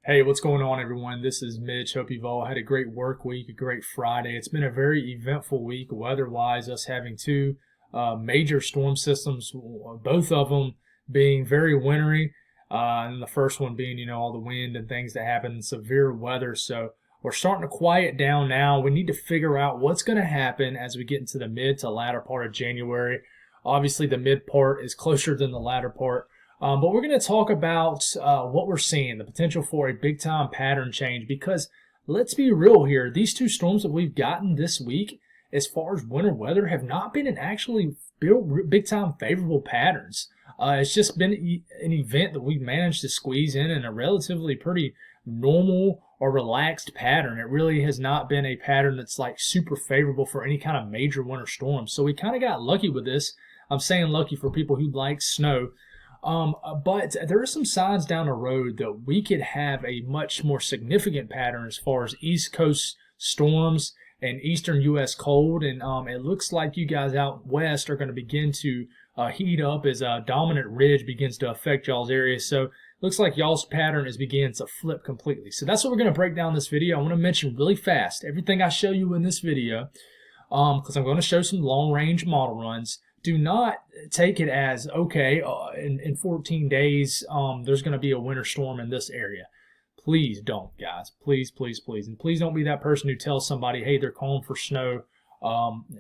Hey, what's going on, everyone? This is Mitch. Hope you've all had a great work week, a great Friday. It's been a very eventful week weather-wise, us having two major storm systems, both of them being very wintry, and the first one being, all the wind and things that happen, severe weather. So we're starting to quiet down now. We need to figure out what's going to happen as we get into the mid to latter part of January. Obviously, the mid part is closer than the latter part. But we're going to talk about what we're seeing, the potential for a big time pattern change, because let's be real here. These two storms that we've gotten this week, as far as winter weather, have not been in actually big time favorable patterns. It's just been an event that we've managed to squeeze in a relatively pretty normal or relaxed pattern. It really has not been a pattern that's like super favorable for any kind of major winter storm. So we kind of got lucky with this. I'm saying lucky for people who like snow. But there are some signs down the road that we could have a much more significant pattern as far as East Coast storms and Eastern U.S. cold. And it looks like you guys out west are going to begin to heat up as a dominant ridge begins to affect y'all's area. So it looks like y'all's pattern is beginning to flip completely. So that's what we're going to break down this video. I want to mention really fast everything I show you in this video because I'm going to show some long-range model runs. Do not take it as, okay, in 14 days, there's going to be a winter storm in this area. Please don't, guys. Please, please, please. And please don't be that person who tells somebody, hey, they're calling for snow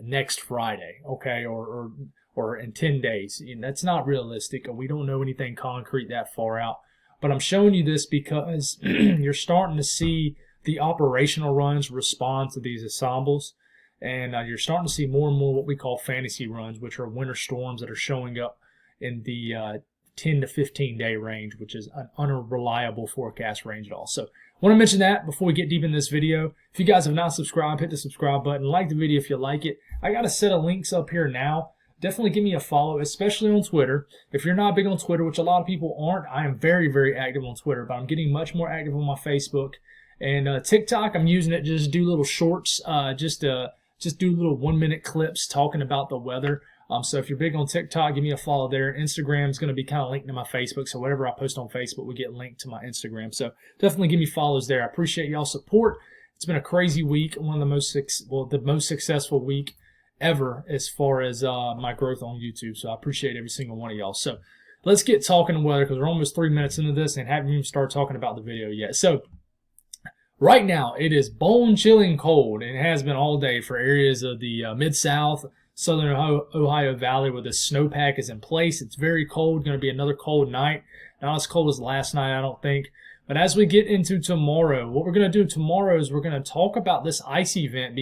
next Friday, okay, or in 10 days. And that's not realistic. We don't know anything concrete that far out. But I'm showing you this because you're starting to see the operational runs respond to these ensembles. And you're starting to see more and more what we call fantasy runs, which are winter storms that are showing up in the 10 to 15 day range, which is an unreliable forecast range at all. So I want to mention that before we get deep in this video. If you guys have not subscribed, hit the subscribe button. Like the video if you like it. I got a set of links up here now. Definitely give me a follow, especially on Twitter. If you're not big on Twitter, which a lot of people aren't, I am very, very active on Twitter, but I'm getting much more active on my Facebook. And TikTok, I'm using it to just do little shorts, just do little 1-minute clips talking about the weather. So if you're big on TikTok, give me a follow there. Instagram is going to be kind of linked to my Facebook. So whatever I post on Facebook will get linked to my Instagram. So definitely give me follows there. I appreciate y'all's support. It's been a crazy week. One of the most successful week ever as far as my growth on YouTube. So I appreciate every single one of y'all. So let's get talking weather because we're almost 3 minutes into this and haven't even started talking about the video yet. So right now, it is bone-chilling cold, and it has been all day for areas of the Mid-South, southern Ohio Valley where the snowpack is in place. It's very cold, going to be another cold night. Not as cold as last night, I don't think. But as we get into tomorrow, what we're going to do tomorrow is we're going to talk about this ice event.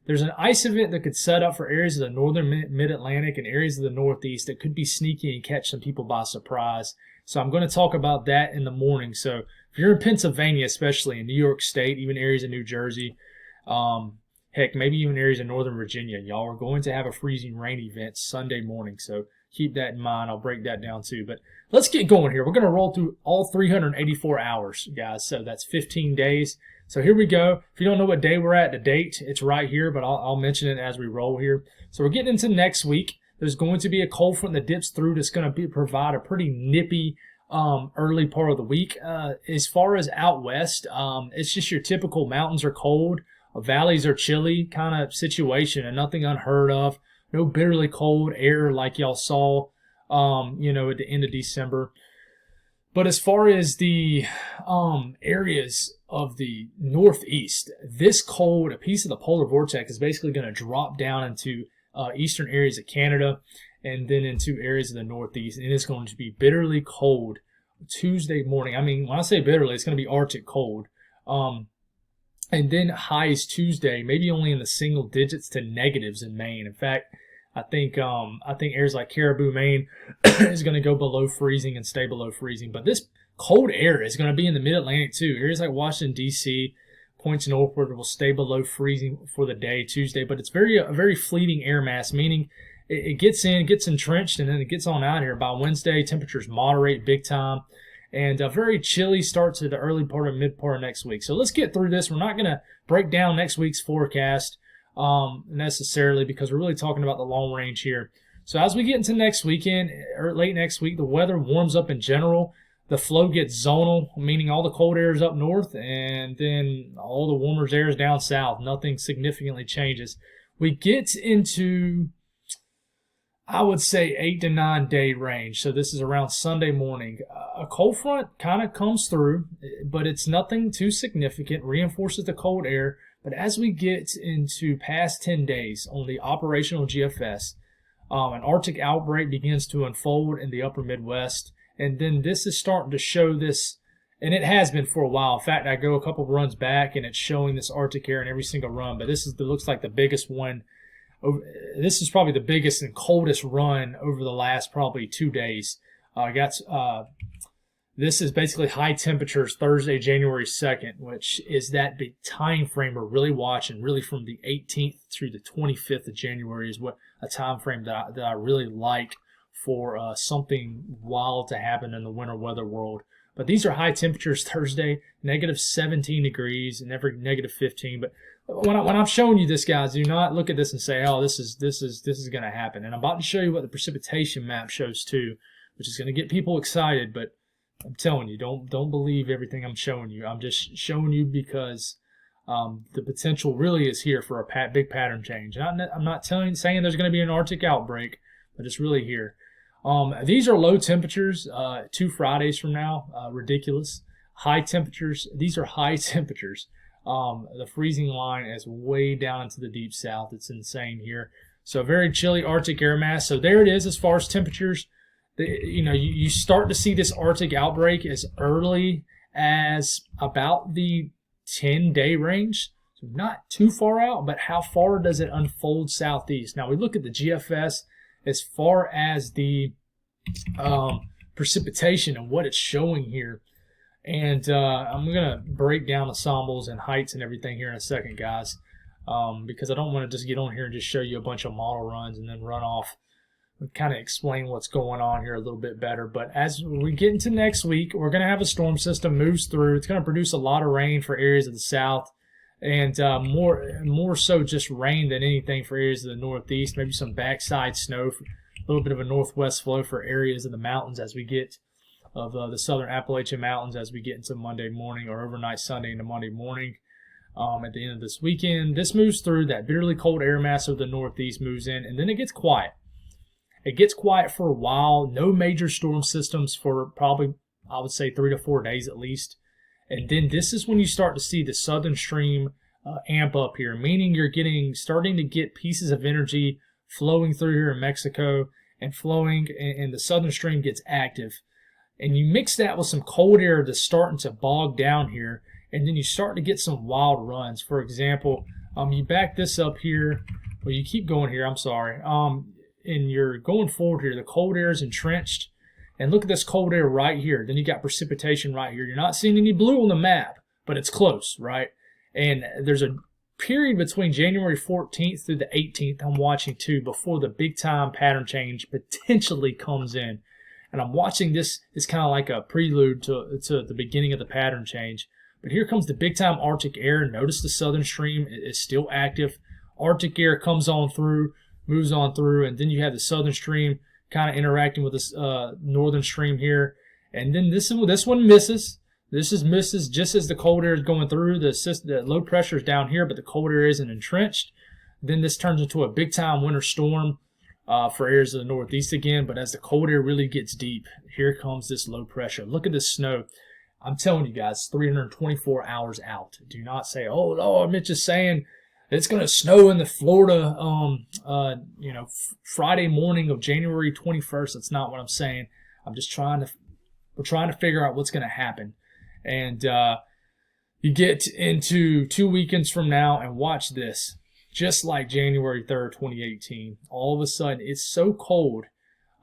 There's an ice event that could set up for areas of the northern mid-Atlantic and areas of the Northeast that could be sneaky and catch some people by surprise. So I'm going to talk about that in the morning. So if you're in Pennsylvania, especially in New York State, even areas of New Jersey, heck, maybe even areas of Northern Virginia, y'all are going to have a freezing rain event Sunday morning. So keep that in mind. I'll break that down too. But let's get going here. We're going to roll through all 384 hours, guys. So that's 15 days. So here we go. If you don't know what day we're at, the date, it's right here, but I'll mention it as we roll here. So we're getting into next week. There's going to be a cold front that dips through that's going to provide a pretty nippy early part of the week. As far as out west, it's just your typical mountains are cold, valleys are chilly kind of situation and nothing unheard of. No bitterly cold air like y'all saw, at the end of December. But as far as the areas of the Northeast, this cold, a piece of the polar vortex is basically going to drop down into eastern areas of Canada and then into areas of the Northeast. And it's going to be bitterly cold Tuesday morning. I mean, when I say bitterly, it's going to be Arctic cold. And then highs Tuesday, maybe only in the single digits to negatives in Maine. In fact, I think areas like Caribou, Maine is going to go below freezing and stay below freezing. But this cold air is going to be in the mid-Atlantic too. Areas like Washington, D.C., points northward will stay below freezing for the day Tuesday. But it's a very fleeting air mass, meaning it gets in, gets entrenched, and then it gets on out here. By Wednesday, temperatures moderate big time. And a very chilly start to the early part or mid part of next week. So let's get through this. We're not going to break down next week's forecast necessarily because we're really talking about the long range here. So as we get into next weekend or late next week, the weather warms up in general. the flow gets zonal, meaning all the cold air is up north, and then all the warmer air is down south. Nothing significantly changes. We get into, I would say, 8 to 9 day range. So this is around Sunday morning. A cold front kind of comes through, but it's nothing too significant, reinforces the cold air. But as we get into past 10 days on the operational GFS, an Arctic outbreak begins to unfold in the upper Midwest. And then this is starting to show this, and it has been for a while. In fact, I go a couple of runs back, and it's showing this Arctic air in every single run. But this looks like the biggest one. This is probably the biggest and coldest run over the last probably 2 days. This is basically high temperatures Thursday, January 2nd, which is that big time frame we're really watching. Really from the 18th through the 25th of January is what a time frame that I really like for something wild to happen in the winter weather world. But these are high temperatures Thursday, negative 17 degrees, and never negative 15. But when I'm showing you this, guys, do not look at this and say, "Oh, this is going to happen." And I'm about to show you what the precipitation map shows too, which is going to get people excited. But I'm telling you, don't believe everything I'm showing you. I'm just showing you because the potential really is here for a big pattern change. And I'm not saying there's going to be an Arctic outbreak, but it's really here. These are low temperatures 2 Fridays from now. Ridiculous. High temperatures. These are high temperatures. The freezing line is way down into the deep south. It's insane here. So very chilly Arctic air mass. So there it is as far as temperatures. You start to see this Arctic outbreak as early as about the 10-day range. So not too far out, but how far does it unfold southeast? Now we look at the GFS as far as the precipitation and what it's showing here. And I'm going to break down ensembles and heights and everything here in a second, guys, because I don't want to just get on here and just show you a bunch of model runs and then run off and kind of explain what's going on here a little bit better. But as we get into next week, we're going to have a storm system moves through. It's going to produce a lot of rain for areas of the south, and more so just rain than anything for areas of the northeast, maybe some backside snow, a little bit of a northwest flow for areas of the mountains as we get of the southern Appalachian Mountains as we get into Monday morning or overnight Sunday into Monday morning. At the end of this weekend, this moves through. That bitterly cold air mass of the northeast moves in, and then it gets quiet. It gets quiet for a while. No major storm systems for probably, I would say, 3 to 4 days at least. And then this is when you start to see the southern stream amp up here, meaning you're starting to get pieces of energy flowing through here in Mexico and flowing, and the southern stream gets active. And you mix that with some cold air that's starting to bog down here, and then you start to get some wild runs. For example, you back this up here, well, you keep going here, I'm sorry. And you're going forward here, the cold air is entrenched. And look at this cold air right here. Then you got precipitation right here. You're not seeing any blue on the map, but it's close, right? And there's a period between January 14th through the 18th I'm watching too before the big time pattern change potentially comes in. And I'm watching this. It's kind of like a prelude to the beginning of the pattern change. But here comes the big time Arctic air. Notice the southern stream is still active. Arctic air comes on through, moves on through, and then you have the southern stream kind of interacting with this northern stream here. And then this one misses. This misses just as the cold air is going through. The low pressure is down here, but the cold air isn't entrenched. Then this turns into a big time winter storm for areas of the northeast again. But as the cold air really gets deep, here comes this low pressure. Look at this snow. I'm telling you guys, 324 hours out. Do not say, "Oh, no, I'm just saying it's going to snow in the Florida, Friday morning of January 21st." That's not what I'm saying. I'm just we're trying to figure out what's going to happen. And you get into 2 weekends from now and watch this. Just like January 3rd, 2018, all of a sudden it's so cold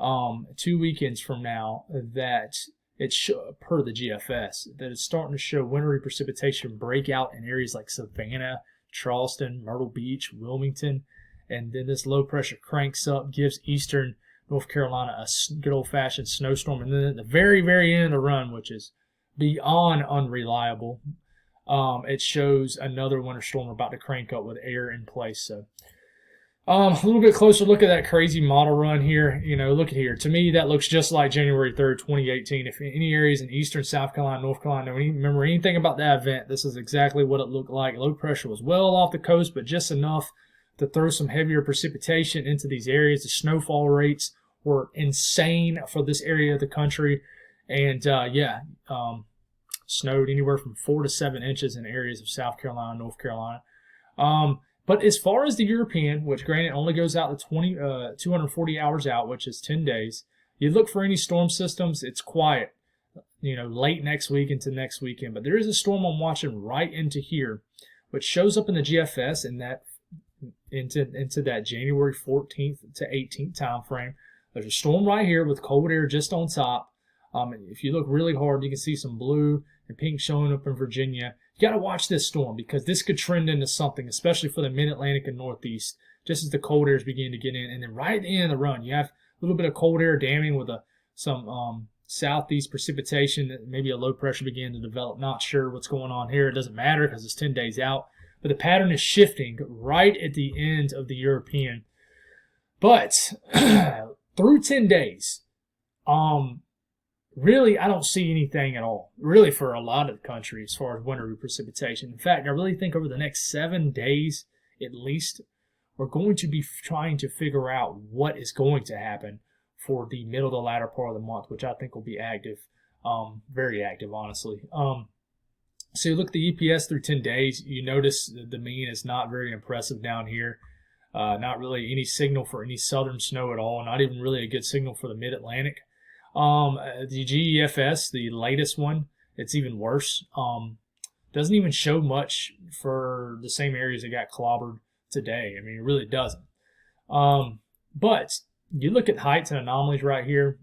2 weekends from now that it's per the GFS that it's starting to show wintry precipitation breakout in areas like Savannah, Charleston, Myrtle Beach, Wilmington, and then this low pressure cranks up, gives eastern North Carolina a good old-fashioned snowstorm, and then at the very, very end of the run, which is beyond unreliable, it shows another winter storm about to crank up with air in place. So A little bit closer look at that crazy model run here. Look at here. To me, that looks just like January 3rd, 2018. If any areas in eastern South Carolina, North Carolina, remember anything about that event, this is exactly what it looked like. Low pressure was well off the coast, but just enough to throw some heavier precipitation into these areas. The snowfall rates were insane for this area of the country. And, snowed anywhere from 4 to 7 inches in areas of South Carolina, North Carolina. But as far as the European, which granted only goes out to 240 hours out, which is 10 days, you look for any storm systems, it's quiet, late next week into next weekend. But there is a storm I'm watching right into here, which shows up in the GFS in that into that January 14th to 18th time frame. There's a storm right here with cold air just on top. If you look really hard, you can see some blue and pink showing up in Virginia. You got to watch this storm because this could trend into something, especially for the mid-Atlantic and Northeast, just as the cold airs begin to get in. And then right at the end of the run, you have a little bit of cold air damming with some southeast precipitation. Maybe a low pressure began to develop. Not sure what's going on here. It doesn't matter because it's 10 days out. But the pattern is shifting right at the end of the European. But through 10 days, really, I don't see anything at all, really, for a lot of the country as far as wintry precipitation. In fact, I really think over the next 7 days, at least, we're going to be trying to figure out what is going to happen for the middle to latter part of the month, which I think will be active, very active, honestly. So you look at the EPS through 10 days, you notice the mean is not very impressive down here. Not really any signal for any southern snow at all, not even really a good signal for the mid-Atlantic. The GEFS, the latest one, it's even worse. Doesn't even show much for the same areas that got clobbered today. I mean, it really doesn't. But you look at heights and anomalies right here,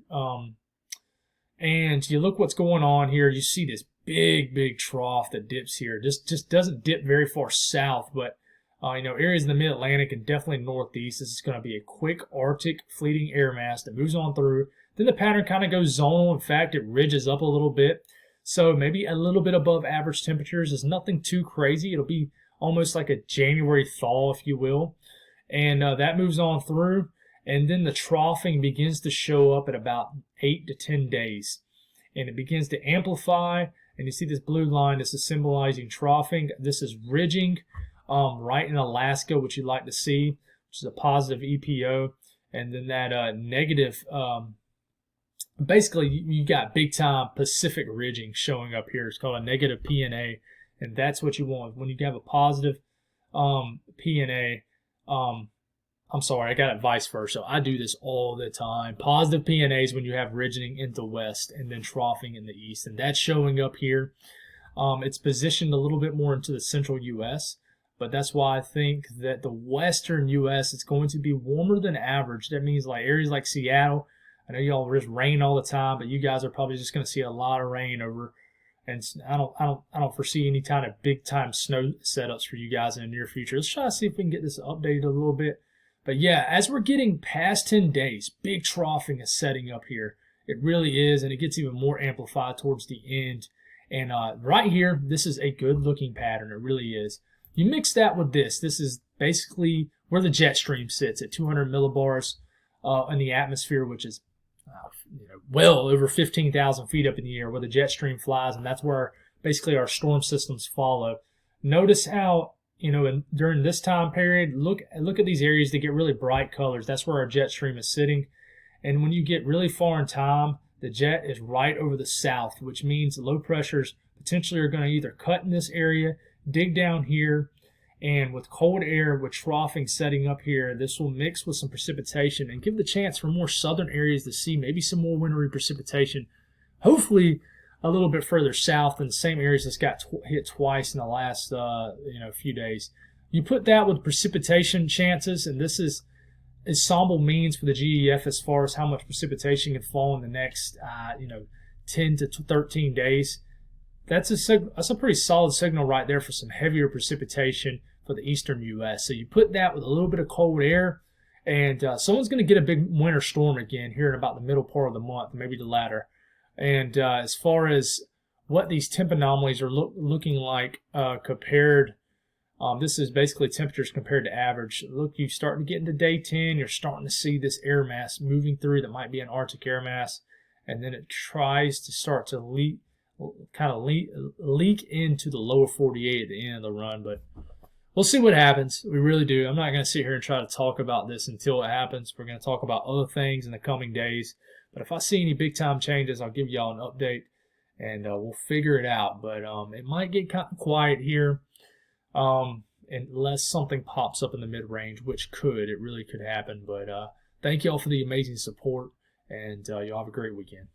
and you look what's going on here. You see this big trough that dips here. Just doesn't dip very far south, but areas in the mid-Atlantic and definitely northeast. This is going to be a quick Arctic fleeting air mass that moves on through. Then the pattern kind of goes zonal. In fact, it ridges up a little bit. So maybe a little bit above average temperatures. Is nothing too crazy. It'll be almost like a January thaw, if you will. And that moves on through. And then the troughing begins to show up at about 8 to 10 days. And it begins to amplify. And you see this blue line. This is symbolizing troughing. This is ridging right in Alaska, which you'd like to see, which is a positive EPO. And then that negative... basically, you got big-time Pacific ridging showing up here. It's called a negative PNA, and that's what you want. When you have a positive PNA, I'm sorry, I got it vice versa. I do this all the time. Positive PNAs when you have ridging in the west and then troughing in the east, and that's showing up here. It's positioned a little bit more into the central U.S., but that's why I think that the western U.S. is going to be warmer than average. That means like areas like Seattle. I know y'all just rain all the time, but you guys are probably just going to see a lot of rain over, and I don't foresee any kind of big time snow setups for you guys in the near future. Let's try to see if we can get this updated a little bit. But yeah, as we're getting past 10 days, big troughing is setting up here. It really is, and it gets even more amplified towards the end. And right here, this is a good looking pattern. It really is. You mix that with this. This is basically where the jet stream sits at 200 millibars in the atmosphere, which is well over 15,000 feet up in the air where the jet stream flies, and that's where basically our storm systems follow. Notice how, during this time period, look at these areas that get really bright colors. That's where our jet stream is sitting. And when you get really far in time, the jet is right over the south, which means low pressures potentially are going to either cut in this area, dig down here, and with cold air, with troughing setting up here, this will mix with some precipitation and give the chance for more southern areas to see maybe some more wintry precipitation, hopefully a little bit further south than the same areas that's got hit twice in the last few days. You put that with precipitation chances, and this is ensemble means for the GEF as far as how much precipitation can fall in the next 10 to 13 days. That's a pretty solid signal right there for some heavier precipitation for the eastern U.S. So you put that with a little bit of cold air, and someone's going to get a big winter storm again here in about the middle part of the month, maybe the latter. And as far as what these temp anomalies are looking like compared This is basically temperatures compared to average. Look, you start to get into day 10, you're starting to see this air mass moving through that might be an Arctic air mass, and then it tries to start to leak into the lower 48 at the end of the run. But we'll see what happens. We really do. I'm not going to sit here and try to talk about this until it happens. We're going to talk about other things in the coming days. But if I see any big time changes, I'll give y'all an update, and we'll figure it out. But it might get kind of quiet here unless something pops up in the mid-range, which it really could happen. But thank y'all for the amazing support, and y'all have a great weekend.